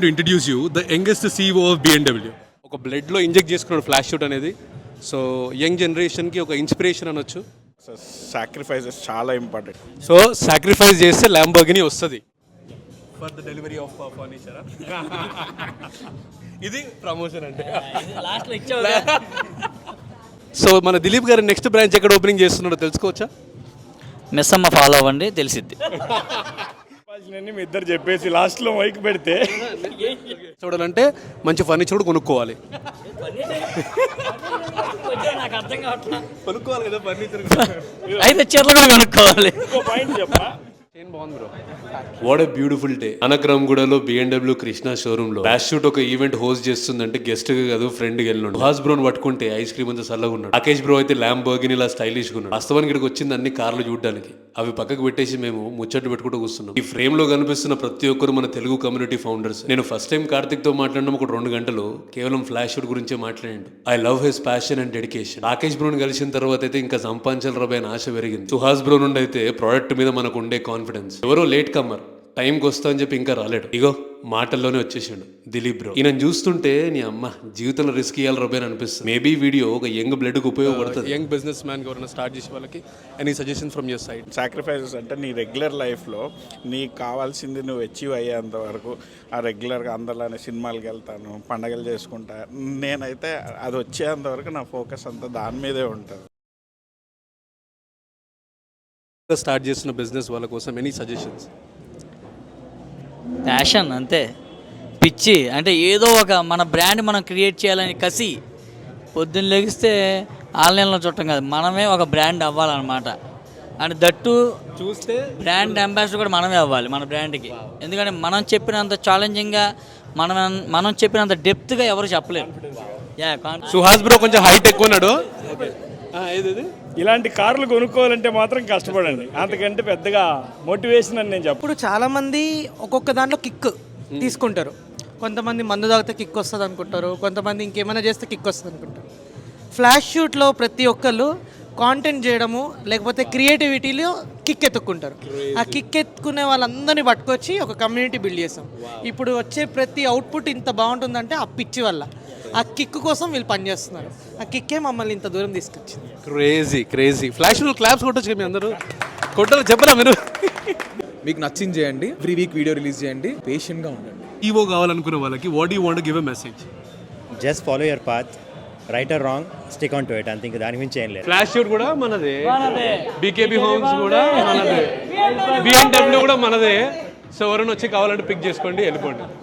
to introduce you the youngest CEO of BMW. ఒక బ్లడ్లో inject చేసుకున్నాడు ఫ్లాష్ షూట్ అనేది. సో యంగ్ జనరేషన్కి ఒక ఇన్స్పిరేషన్ అనొచ్చు. సాక్రిఫైసెస్ చాలా ఇంపార్టెంట్. సో సాక్రిఫైస్ చేస్తే ల్యాంబోర్గిని వస్తుంది for the delivery of furniture. ఇది ప్రమోషన్ అంటే. సో మన దిలీప్ గారు నెక్స్ట్ బ్రాంచ్ ఎక్కడ ఓపెనింగ్ చేస్తున్నాడో తెలుసుకోవచ్చా? మెస్సమ్మ ఫాలో అవ్వండి, తెలిసిద్ది. మీ ఇద్దరు చెప్పేసి లాస్ట్లో మైక్ పెడితే చూడాలంటే మంచి ఫర్నిచర్ కూడా కొనుక్కోవాలి. కొనుక్కోవాలి కదా ఫర్నిచర్. అయితే చీరలు కూడా కొనుక్కోవాలి. పాయింట్ చెప్పా. What a beautiful day. అనక్రమ్గూడలో BMW కృష్ణ షోరూమ్ లో ఫ్లాష్ షూట్ ఒక ఈవెంట్ హోస్ట్ చేస్తుందంటే గెస్ట్ గా కాదు, ఫ్రెండ్ గా వెళ్ళినాడు. సుహాస్ బ్రోని పట్టుకుంటే ఐస్ క్రీమ్ అంతా చల్లగా ఉన్నాడు. రాకేష్ బ్రో అయితే ల్యాంబోర్గిని ఇలా స్టైలిష్ గా ఉన్నాడు. వాస్తవానికి ఇక్కడికి వచ్చింది అన్ని కార్లు చూడడానికి. అవి పక్కకు పెట్టేసి మేము ముచ్చట్లు పెట్టుకుంటూ కూర్చున్నాం. ఈ ఫ్రేమ్ లో కనిపిస్తున్న ప్రతి ఒక్కరు మన తెలుగు కమ్యూనిటీ ఫౌండర్స్. నేను ఫస్ట్ టైం కార్తిక్ తో మాట్లాడిన ఒక 2 గంటలు కేవలం ఫ్లాష్ షూట్ గురించే మాట్లాడండి. I love his passion and dedication. Rakesh బ్రోని కలిసిన తర్వాత అయితే ఇంకా సంపాదించాలి రబాయ్ అని ఆశ పెరిగింది. సుహాస్ బ్రో నుండి అయితే ప్రోడక్ట్ మీద మనకు ఉండే కాన్ఫిడెన్స్. ఎవరో లేట్ కమ్మర్, టైంకి వస్తా అని చెప్పి ఇంకా రాలేడు. ఇగో మాటల్లోనే వచ్చేసాడు దిలీప్ బ్రో. ఈయన చూస్తుంటే నీ అమ్మ జీవితంలో రిస్క్ ఇవ్వాలి రబాయ్ అని అనిపిస్తుంది. మేబీ వీడియో ఒక యంగ్ బ్లడ్ కు ఉపయోగపడుతుంది. యంగ్ బిజినెస్ మ్యాన్ ఎవరైనా స్టార్ట్ చేసే వాళ్ళకి any suggestion from your side? Sacrifices అంటే నీ రెగ్యులర్ లైఫ్లో నీకు కావాల్సింది నువ్వు అచీవ్ అయ్యేంత వరకు ఆ రెగ్యులర్గా అందరిలానే సినిమాలకు వెళ్తాను, పండగలు చేసుకుంటా. నేనైతే అది వచ్చేంత వరకు నా ఫోకస్ అంతా దాని మీదే ఉంటుంది. స్టార్ట్ చేస్తున్న బిజినెస్ వాళ్ళ కోసం ఎనీ సజెషన్స్? ప్యాషన్ అంతే, పిచ్చి. అంటే ఏదో ఒక మన బ్రాండ్ మనం క్రియేట్ చేయాలని కసి. పొద్దున్న లెగిస్తే ఆన్లైన్లో చూడటం కాదు, మనమే ఒక బ్రాండ్ అవ్వాలన్నమాట. అండ్ దట్టు చూస్తే బ్రాండ్ అంబాసిడర్ కూడా మనమే అవ్వాలి మన బ్రాండ్కి. ఎందుకంటే మనం చెప్పినంత ఛాలెంజింగ్గా, మనం చెప్పినంత డెప్త్గా ఎవరు చెప్పలేరు. సుహాస్ బ్రో కొంచెం హైట్ ఎక్కువ ఉన్నాడు. ఇలాంటి కార్లు కొనుక్కోవాలంటే మాత్రం కష్టపడండి, అంతకంటే పెద్దగా మోటివేషన్ అని నేను చెప్పను. ఇప్పుడు చాలామంది ఒక్కొక్క దాంట్లో కిక్ తీసుకుంటారు. కొంతమంది మందు తాగితే కిక్ వస్తుంది అనుకుంటారు, కొంతమంది ఇంకేమైనా చేస్తే కిక్ వస్తుంది అనుకుంటారు. ఫ్లాష్ షూట్లో ప్రతి ఒక్కళ్ళు కాంటెంట్ చేయడము లేకపోతే క్రియేటివిటీలో కిక్ ఎత్తుక్కుంటారు. ఆ కిక్ ఎత్తుకునే వాళ్ళందరినీ పట్టుకొచ్చి ఒక కమ్యూనిటీ బిల్డ్ చేస్తాం. ఇప్పుడు వచ్చే ప్రతి అవుట్పుట్ ఇంత బాగుంటుందంటే ఆ పిచ్చి వల్ల. ఆ కిక్ కోసం వీళ్ళు పనిచేస్తున్నారు. ఆ కిక్కే మమ్మల్ని ఇంత దూరం తీసుకొచ్చింది. క్రేజీ ఫ్లాష్ క్లాప్స్ కొట్టొచ్చు మీ అందరూ. కొట్టాలి చెప్పరా మీరు? మీకు నచ్చింది చేయండి, ఎవ్రీ వీక్ వీడియో రిలీజ్ చేయండి, పేషెంట్గా ఉండండి. ఈవో కావాలనుకునే వాళ్ళకి what you want to give a message? Just follow your path, right are wrong, stick on to it. అంతే, ఇంకా దాని గురించి ఏం లేదు. ఫ్లాష్ షూట్ కూడా మనదే, BKB హోమ్స్ కూడా మనదే, BMW కూడా మనదే. సో ఎవరైనా వచ్చి కావాలంటే పిక్ చేసుకోండి, వెళ్ళిపోండి.